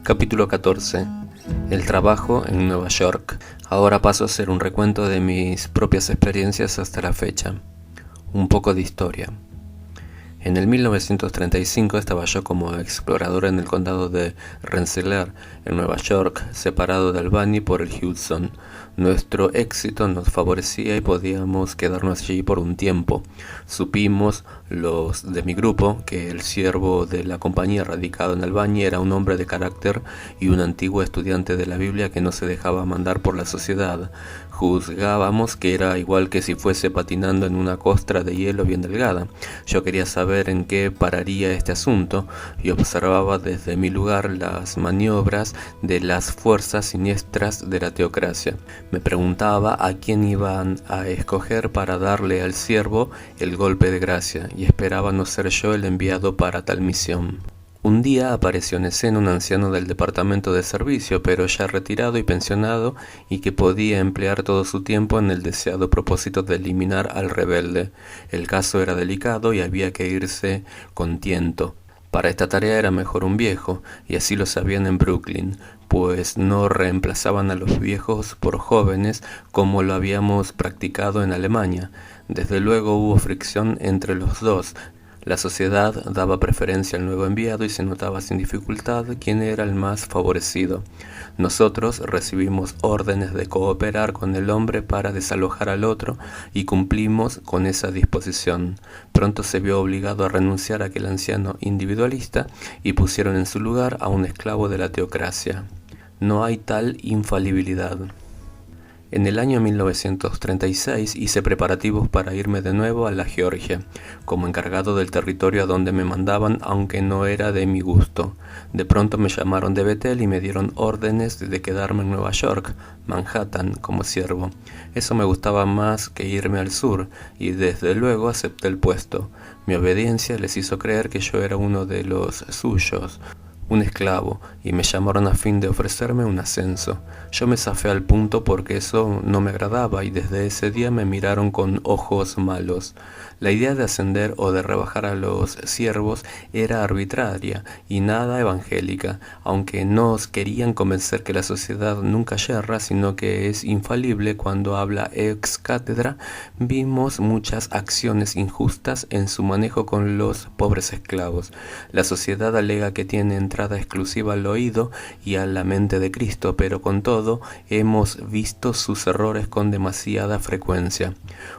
Capítulo 14. El trabajo en Nueva York. Ahora paso a hacer un recuento de mis propias experiencias hasta la fecha. Un poco de historia. En el 1935 estaba yo como explorador en el condado de Rensselaer, en Nueva York, separado de Albany por el Hudson. Nuestro éxito nos favorecía y podíamos quedarnos allí por un tiempo. Supimos, los de mi grupo, que el siervo de la compañía radicado en Albany era un hombre de carácter y un antiguo estudiante de la Biblia que no se dejaba mandar por la sociedad. Juzgábamos que era igual que si fuese patinando en una costra de hielo bien delgada. Yo quería saber en qué pararía este asunto y observaba desde mi lugar las maniobras de las fuerzas siniestras de la teocracia. Me preguntaba a quién iban a escoger para darle al siervo el golpe de gracia y esperaba no ser yo el enviado para tal misión. Un día apareció en escena un anciano del departamento de servicio, pero ya retirado y pensionado, y que podía emplear todo su tiempo en el deseado propósito de eliminar al rebelde. El caso era delicado y había que irse con tiento. Para esta tarea era mejor un viejo, y así lo sabían en Brooklyn, pues no reemplazaban a los viejos por jóvenes como lo habíamos practicado en Alemania. Desde luego hubo fricción entre los dos. La sociedad daba preferencia al nuevo enviado y se notaba sin dificultad quién era el más favorecido. Nosotros recibimos órdenes de cooperar con el hombre para desalojar al otro y cumplimos con esa disposición. Pronto se vio obligado a renunciar a aquel anciano individualista y pusieron en su lugar a un esclavo de la teocracia. No hay tal infalibilidad. En el año 1936 hice preparativos para irme de nuevo a la Georgia, como encargado del territorio a donde me mandaban, aunque no era de mi gusto. De pronto me llamaron de Bethel y me dieron órdenes de quedarme en Nueva York, Manhattan, como siervo. Eso me gustaba más que irme al sur, y desde luego acepté el puesto. Mi obediencia les hizo creer que yo era uno de los suyos, un esclavo, y me llamaron a fin de ofrecerme un ascenso. Yo me zafé al punto porque eso no me agradaba y desde ese día me miraron con ojos malos. La idea de ascender o de rebajar a los siervos era arbitraria y nada evangélica, aunque nos querían convencer que la sociedad nunca yerra, sino que es infalible cuando habla ex cátedra. Vimos muchas acciones injustas en su manejo con los pobres esclavos. La sociedad alega que tiene entrada exclusiva al oído y a la mente de Cristo, pero con todo hemos visto sus errores con demasiada frecuencia.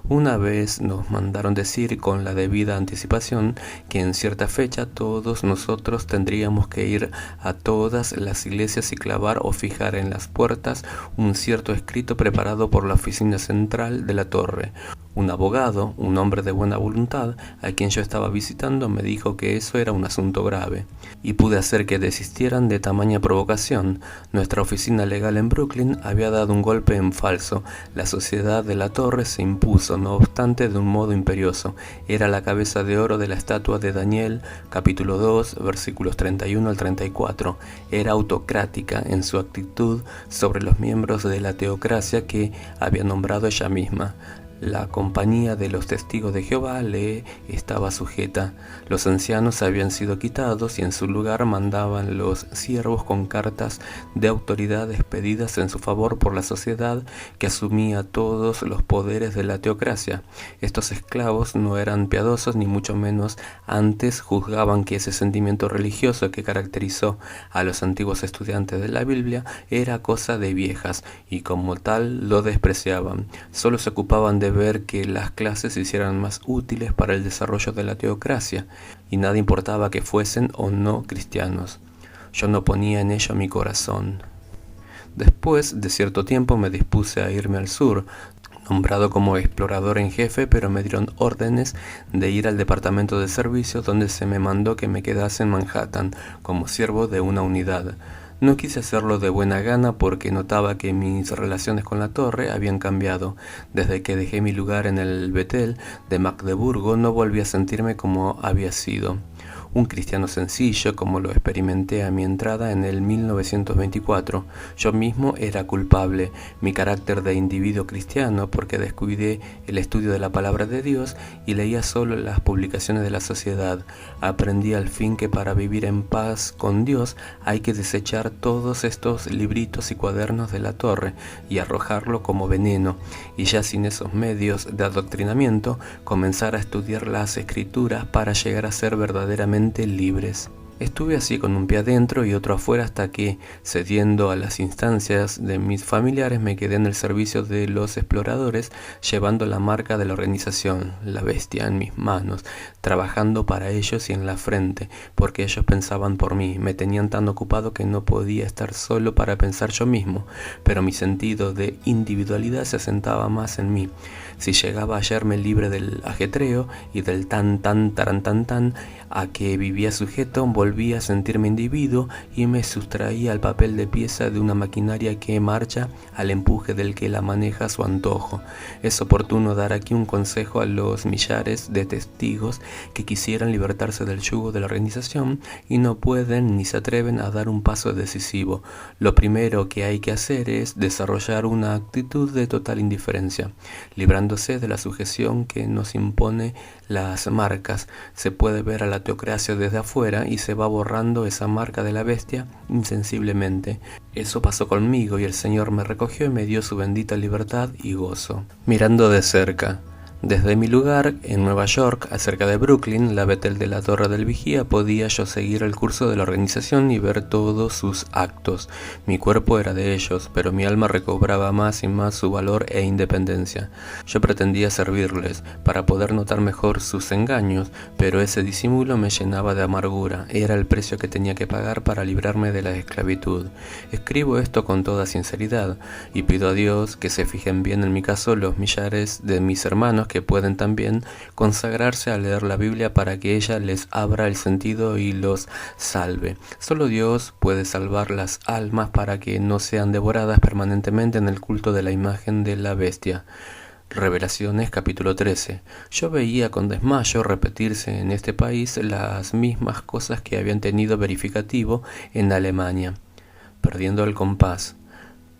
Una vez nos mandaron decir con la debida anticipación que en cierta fecha todos nosotros tendríamos que ir a todas las iglesias y clavar o fijar en las puertas un cierto escrito preparado por la oficina central de la torre. Un abogado, un hombre de buena voluntad, a quien yo estaba visitando, me dijo que eso era un asunto grave, y pude hacer que desistieran de tamaña provocación. Nuestra oficina legal en Brooklyn había dado un golpe en falso. La sociedad de la torre se impuso, no obstante, de un modo imperioso. Era la cabeza de oro de la estatua de Daniel, capítulo 2, versículos 31 al 34. Era autocrática en su actitud sobre los miembros de la teocracia que había nombrado ella misma. La compañía de los testigos de Jehová le estaba sujeta. Los ancianos habían sido quitados y en su lugar mandaban los siervos con cartas de autoridad expedidas en su favor por la sociedad que asumía todos los poderes de la teocracia. Estos esclavos no eran piadosos ni mucho menos, antes juzgaban que ese sentimiento religioso que caracterizó a los antiguos estudiantes de la Biblia era cosa de viejas y como tal lo despreciaban. Solo se ocupaban de ver que las clases se hicieran más útiles para el desarrollo de la teocracia, y nada importaba que fuesen o no cristianos. Yo no ponía en ello mi corazón. Después de cierto tiempo me dispuse a irme al sur, nombrado como explorador en jefe, pero me dieron órdenes de ir al departamento de servicios, donde se me mandó que me quedase en Manhattan como siervo de una unidad. No quise hacerlo de buena gana porque notaba que mis relaciones con la torre habían cambiado. Desde que dejé mi lugar en el Bethel de Magdeburgo no volví a sentirme como había sido. un cristiano sencillo como lo experimenté a mi entrada en el 1924. Yo mismo era culpable, mi carácter de individuo cristiano, porque descuidé el estudio de la palabra de Dios y leía solo las publicaciones de la sociedad. Aprendí al fin que para vivir en paz con Dios hay que desechar todos estos libritos y cuadernos de la torre y arrojarlo como veneno, y ya sin esos medios de adoctrinamiento comenzar a estudiar las escrituras para llegar a ser verdaderamente libres. Estuve así con un pie adentro y otro afuera hasta que, cediendo a las instancias de mis familiares, me quedé en el servicio de los exploradores, llevando la marca de la organización, la bestia, en mis manos, trabajando para ellos y en la frente, porque ellos pensaban por mí, me tenían tan ocupado que no podía estar solo para pensar yo mismo, pero mi sentido de individualidad se asentaba más en mí. Si llegaba a hallarme libre del ajetreo y del tan a que vivía sujeto, volvía a sentirme individuo y me sustraía al papel de pieza de una maquinaria que marcha al empuje del que la maneja a su antojo. Es oportuno dar aquí un consejo a los millares de testigos que quisieran libertarse del yugo de la organización y no pueden ni se atreven a dar un paso decisivo. Lo primero que hay que hacer es desarrollar una actitud de total indiferencia, librándose de la sujeción que nos impone las marcas. Se puede ver a la teocracia desde afuera y se va borrando esa marca de la bestia insensiblemente. Eso pasó conmigo y el Señor me recogió y me dio su bendita libertad y gozo. Mirando de cerca. Desde mi lugar, en Nueva York, cerca de Brooklyn, la Betel de la Torre del Vigía, podía yo seguir el curso de la organización y ver todos sus actos. Mi cuerpo era de ellos, pero mi alma recobraba más y más su valor e independencia. Yo pretendía servirles, para poder notar mejor sus engaños, pero ese disimulo me llenaba de amargura. Era el precio que tenía que pagar para librarme de la esclavitud. Escribo esto con toda sinceridad, y pido a Dios que se fijen bien en mi caso los millares de mis hermanos que pueden también consagrarse a leer la Biblia para que ella les abra el sentido y los salve. Solo Dios puede salvar las almas para que no sean devoradas permanentemente en el culto de la imagen de la bestia. Revelaciones capítulo 13. Yo veía con desmayo repetirse en este país las mismas cosas que habían tenido verificativo en Alemania, perdiendo el compás.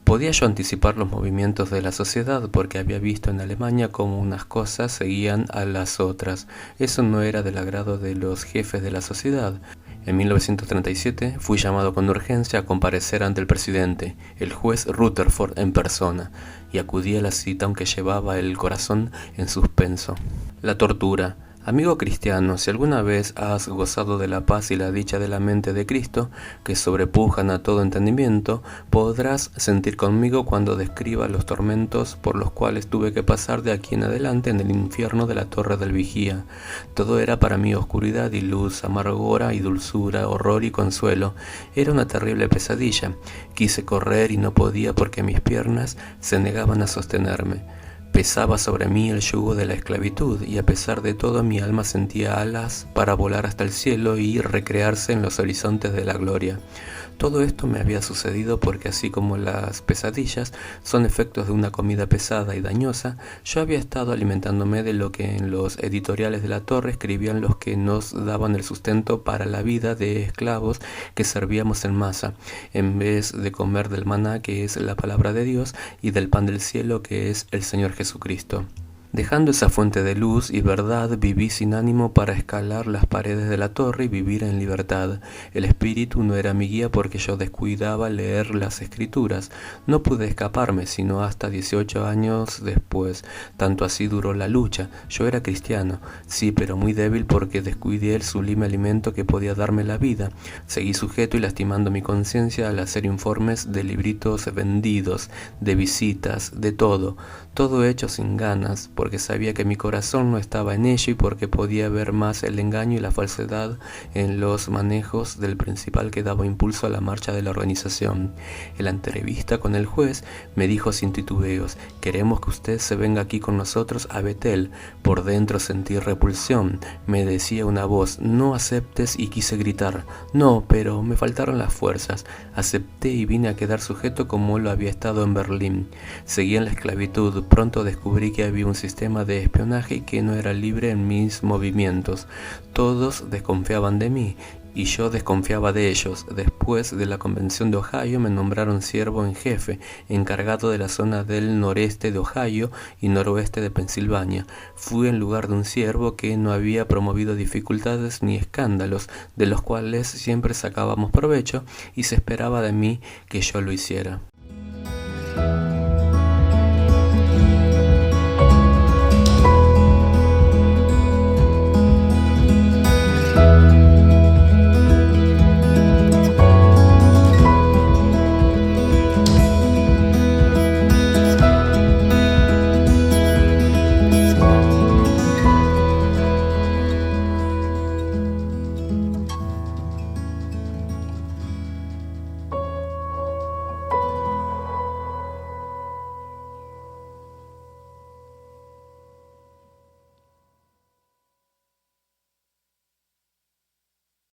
Podía yo anticipar los movimientos de la sociedad porque había visto en Alemania cómo unas cosas seguían a las otras. Eso no era del agrado de los jefes de la sociedad. En 1937 fui llamado con urgencia a comparecer ante el presidente, el juez Rutherford en persona, y acudí a la cita aunque llevaba el corazón en suspenso. La tortura. Amigo cristiano, si alguna vez has gozado de la paz y la dicha de la mente de Cristo, que sobrepujan a todo entendimiento, podrás sentir conmigo cuando describa los tormentos por los cuales tuve que pasar de aquí en adelante en el infierno de la Torre del Vigía. Todo era para mí oscuridad y luz, amargura y dulzura, horror y consuelo. Era una terrible pesadilla. Quise correr y no podía porque mis piernas se negaban a sostenerme. Pesaba sobre mí el yugo de la esclavitud y a pesar de todo mi alma sentía alas para volar hasta el cielo y recrearse en los horizontes de la gloria. Todo esto me había sucedido porque así como las pesadillas son efectos de una comida pesada y dañosa, yo había estado alimentándome de lo que en los editoriales de la Torre escribían los que nos daban el sustento para la vida de esclavos que servíamos en masa, en vez de comer del maná que es la palabra de Dios y del pan del cielo que es el Señor Jesucristo. Dejando esa fuente de luz y verdad, viví sin ánimo para escalar las paredes de la torre y vivir en libertad. El espíritu no era mi guía porque yo descuidaba leer las escrituras. No pude escaparme sino hasta 18 años después. Tanto así duró la lucha. Yo era cristiano, sí, pero muy débil porque descuidé el sublime alimento que podía darme la vida. Seguí sujeto y lastimando mi conciencia al hacer informes de libritos vendidos, de visitas, de todo hecho sin ganas, porque sabía que mi corazón no estaba en ello y porque podía ver más el engaño y la falsedad en los manejos del principal que daba impulso a la marcha de la organización. En la entrevista con el juez me dijo sin titubeos: queremos que usted se venga aquí con nosotros a Betel. Por dentro sentí repulsión. Me decía una voz: no aceptes, y quise gritar: no, pero me faltaron las fuerzas. Acepté y vine a quedar sujeto como lo había estado en Berlín. Seguía en la esclavitud. Pronto descubrí que había un sistema de espionaje y que no era libre en mis movimientos. Todos desconfiaban de mí y yo desconfiaba de ellos. Después de la convención de Ohio me nombraron siervo en jefe, encargado de la zona del noreste de Ohio y noroeste de Pensilvania. Fui en lugar de un siervo que no había promovido dificultades ni escándalos, de los cuales siempre sacábamos provecho y se esperaba de mí que yo lo hiciera.